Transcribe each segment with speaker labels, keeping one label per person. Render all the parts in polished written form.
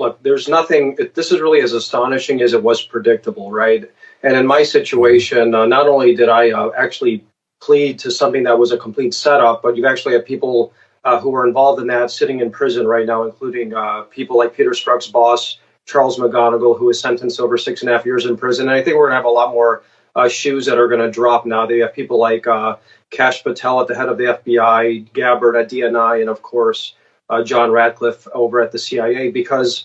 Speaker 1: look, there's nothing, this is really as astonishing as it was predictable, right? And in my situation, not only did I actually plead to something that was a complete setup, but you actually have people who were involved in that sitting in prison right now, including people like Peter Strzok's boss, Charles McGonigal, who was sentenced over 6.5 years in prison. And I think we're going to have a lot more shoes that are going to drop now. They have people like Kash Patel at the head of the FBI, Gabbard at DNI, and of course, John Ratcliffe over at the CIA, because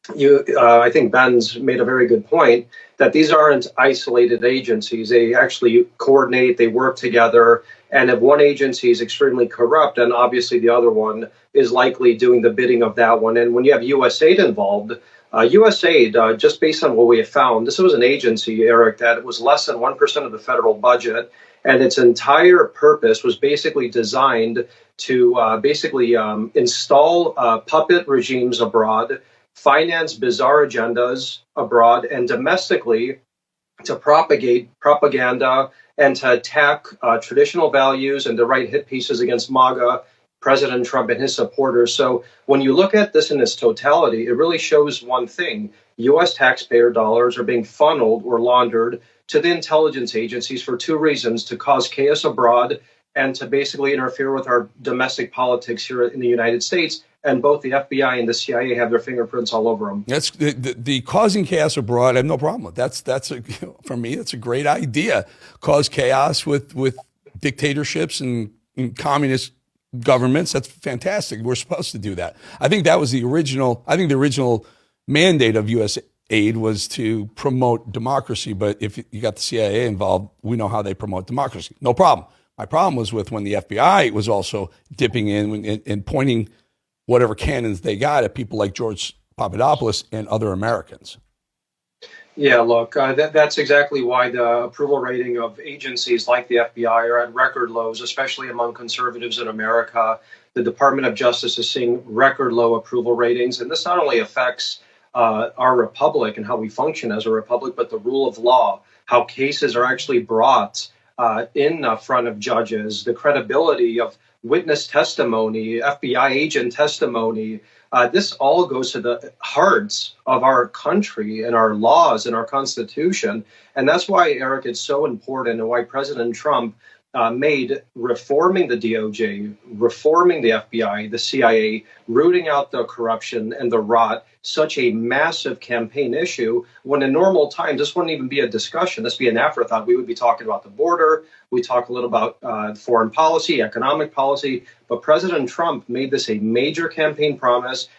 Speaker 1: I think Ben's made a very good point that these aren't isolated agencies. They actually coordinate, they work together. And if one agency is extremely corrupt, then obviously the other one is likely doing the bidding of that one. And when you have USAID involved, USAID, just based on what we have found, this was an agency, Eric, that was less than 1% of the federal budget. And its entire purpose was basically designed to install puppet regimes abroad, finance bizarre agendas abroad, and domestically to propagate propaganda and to attack traditional values and to write hit pieces against MAGA, President Trump, and his supporters. So when you look at this in its totality, it really shows one thing. U.S. taxpayer dollars are being funneled or laundered to the intelligence agencies for two reasons: to cause chaos abroad and to basically interfere with our domestic politics here in the United States. And both the FBI and the CIA have their fingerprints all over them.
Speaker 2: That's the causing chaos abroad. I have no problem with. For me, that's a great idea. Cause chaos with dictatorships and communist governments. That's fantastic. We're supposed to do that. I think that was the original. I think the original mandate of U.S. aid was to promote democracy. But if you got the CIA involved, we know how they promote democracy. No problem. My problem was with when the FBI was also dipping in and pointing whatever cannons they got at people like George Papadopoulos and other Americans.
Speaker 1: Yeah, look, that's exactly why the approval rating of agencies like the FBI are at record lows, especially among conservatives in America. The Department of Justice is seeing record low approval ratings. And this not only affects our republic and how we function as a republic, but the rule of law, how cases are actually brought in front of judges, the credibility of witness testimony, FBI agent testimony. This all goes to the hearts of our country and our laws and our Constitution. And that's why, Eric, it's so important, and why President Trump made reforming the DOJ, reforming the FBI, the CIA, rooting out the corruption and the rot such a massive campaign issue, when in normal times this wouldn't even be a discussion. This would be an afterthought. We would be talking about the border. We talk a little about foreign policy, economic policy. But President Trump made this a major campaign promise,